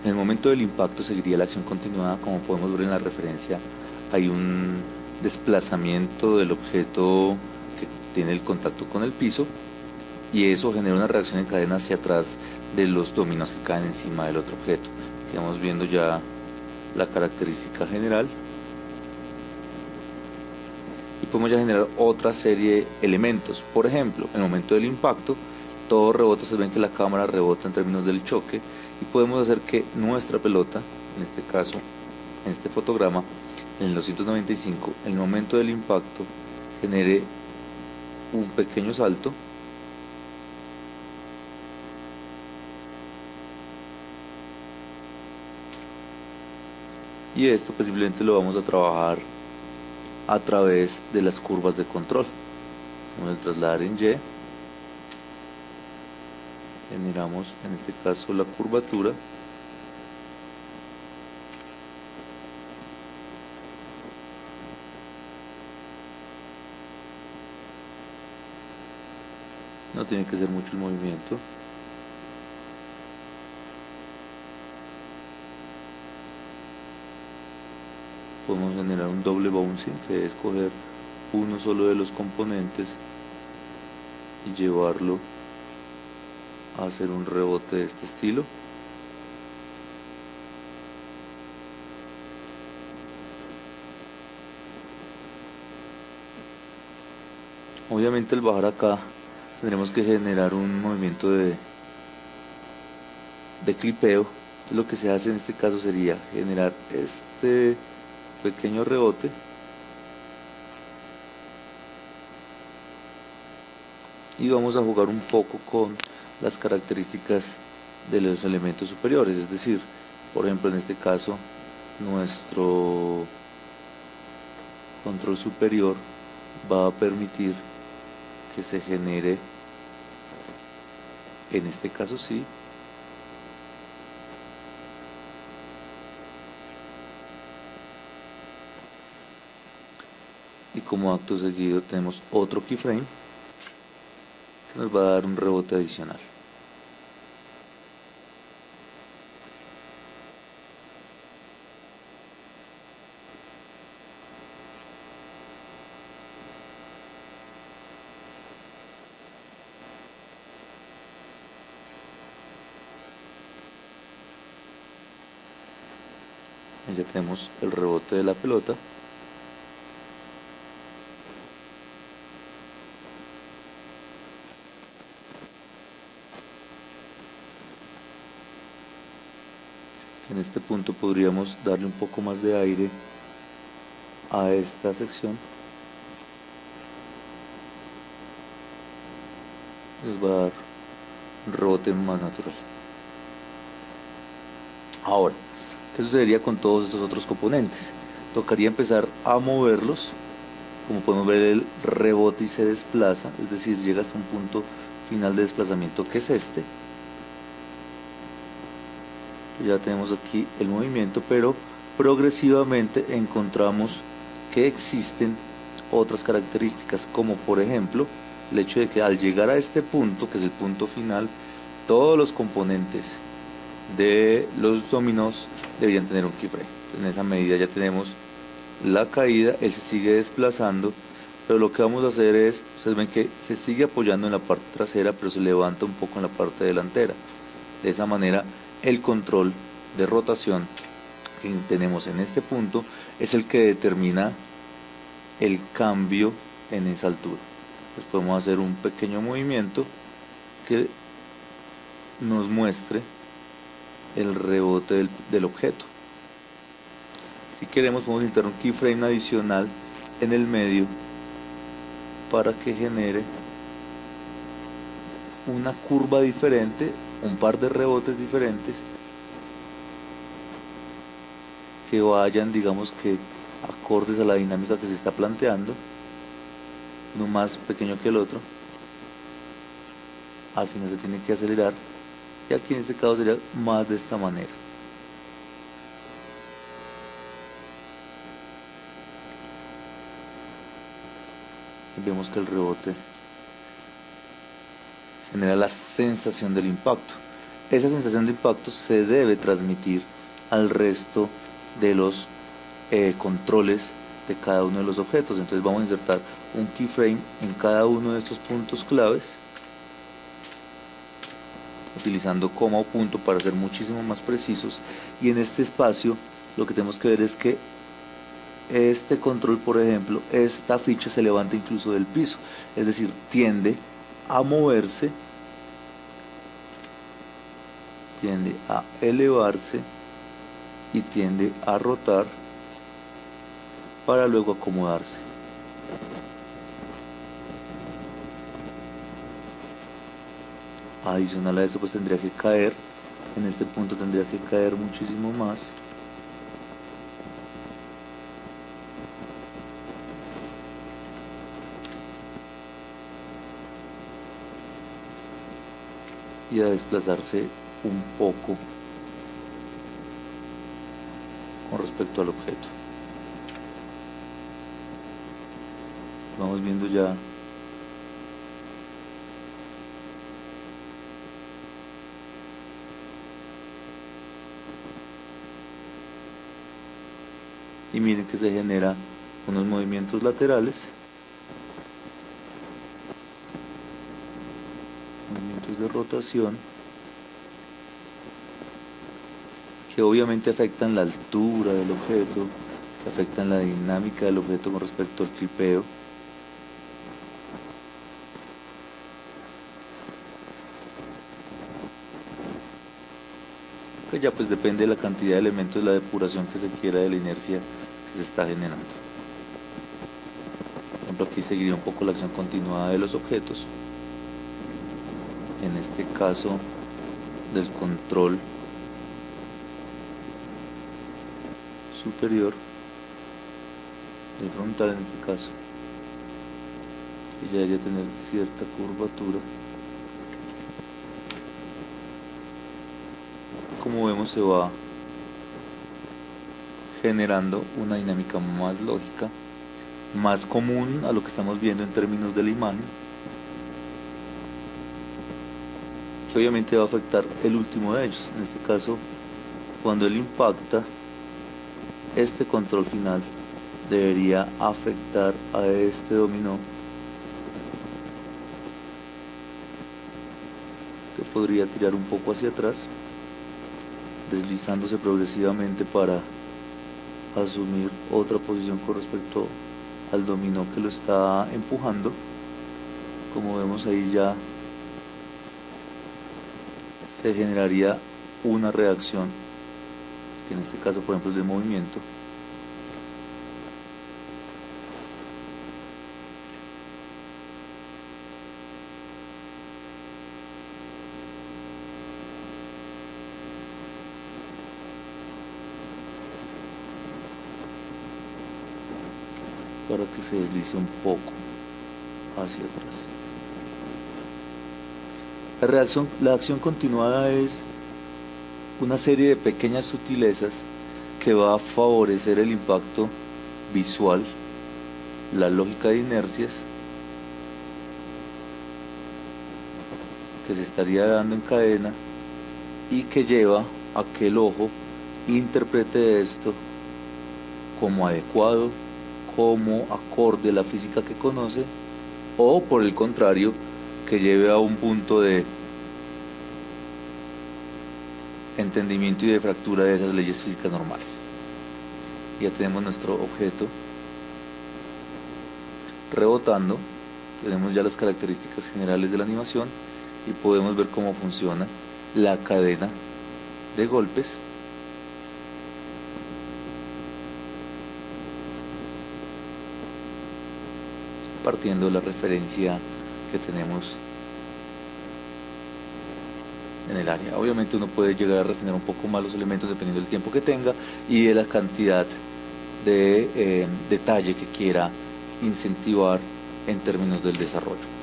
En el momento del impacto seguiría la acción continuada, como podemos ver en la referencia, hay un desplazamiento del objeto que tiene el contacto con el piso y eso genera una reacción en cadena hacia atrás de los dominos que caen encima del otro objeto. Estamos viendo ya la característica general y podemos ya generar otra serie de elementos. Por ejemplo, en el momento del impacto, todo rebota, se ven que la cámara rebota en términos del choque y podemos hacer que nuestra pelota, en este caso, en este fotograma, en el 295, en el momento del impacto, genere un pequeño salto y esto pues simplemente lo vamos a trabajar a través de las curvas de control. Vamos a trasladar en Y, generamos en este caso la curvatura no tiene que ser mucho el movimiento. Podemos generar un doble bouncing, que es coger uno solo de los componentes y llevarlo a hacer un rebote de este estilo. Obviamente al bajar acá tendremos que generar un movimiento de clipeo. Entonces, lo que se hace en este caso sería generar este pequeño rebote y vamos a jugar un poco con las características de los elementos superiores, es decir, por ejemplo en este caso nuestro control superior va a permitir que se genere, en este caso sí, y como acto seguido tenemos otro keyframe que nos va a dar un rebote adicional. Y ya tenemos el rebote de la pelota. En este punto podríamos darle un poco más de aire a esta sección. Nos va a dar un rebote más natural. Ahora, ¿qué sucedería con todos estos otros componentes? Tocaría empezar a moverlos. Como podemos ver, el rebote y se desplaza, es decir, llega hasta un punto final de desplazamiento que es este. Ya tenemos aquí el movimiento, pero progresivamente encontramos que existen otras características, como por ejemplo el hecho de que al llegar a este punto, que es el punto final, todos los componentes de los dominos deberían tener un keyframe. En esa medida ya tenemos la caída, él se sigue desplazando, pero lo que vamos a hacer es, ustedes ven que se sigue apoyando en la parte trasera, pero se levanta un poco en la parte delantera. De esa manera, el control de rotación que tenemos en este punto es el que determina el cambio en esa altura. Pues podemos hacer un pequeño movimiento que nos muestre el rebote del objeto. Si queremos podemos integrar un keyframe adicional en el medio para que genere una curva diferente, un par de rebotes diferentes que vayan, digamos que acordes a la dinámica que se está planteando, uno más pequeño que el otro. Al final se tiene que acelerar y aquí en este caso sería más de esta manera. Vemos que el rebote genera la sensación del impacto. esa sensación de impacto se debe transmitir al resto de los controles de cada uno de los objetos. Entonces vamos a insertar un keyframe en cada uno de estos puntos claves, utilizando coma o punto para ser muchísimo más precisos. Y en este espacio lo que tenemos que ver es que este control, por ejemplo, esta ficha se levanta incluso del piso, es decir, tiende a moverse, tiende a elevarse y tiende a rotar para luego acomodarse. Adicional a eso, pues tendría que caer, en este punto tendría que caer muchísimo más. Y a desplazarse un poco con respecto al objeto. Vamos viendo ya y miren que se genera unos movimientos laterales, movimientos de rotación, que obviamente afectan la altura del objeto, que afectan la dinámica del objeto con respecto al tripeo. Que ya pues depende de la cantidad de elementos de la depuración que se quiera de la inercia que se está generando. Por ejemplo, aquí seguiría un poco la acción continuada de los objetos, en este caso del control superior, el frontal en este caso, que ya debería tener cierta curvatura. Como vemos, se va generando una dinámica más lógica, más común a lo que estamos viendo en términos de la imagen, que obviamente va a afectar el último de ellos. En este caso, cuando él impacta, este control final debería afectar a este dominó, que podría tirar un poco hacia atrás, deslizándose progresivamente para asumir otra posición con respecto al dominó que lo está empujando. Como vemos ahí, ya se generaría una reacción, que en este caso por ejemplo es de movimiento. Para que se deslice un poco hacia atrás. La acción continuada es una serie de pequeñas sutilezas que va a favorecer el impacto visual, la lógica de inercias que se estaría dando en cadena y que lleva a que el ojo interprete esto como adecuado, como acorde a la física que conoce, o por el contrario, que lleve a un punto de entendimiento y de fractura de esas leyes físicas normales. Ya tenemos nuestro objeto rebotando, tenemos ya las características generales de la animación y podemos ver cómo funciona la cadena de golpes. Partiendo de la referencia que tenemos en el área. Obviamente uno puede llegar a refinar un poco más los elementos dependiendo del tiempo que tenga y de la cantidad de detalle que quiera incentivar en términos del desarrollo.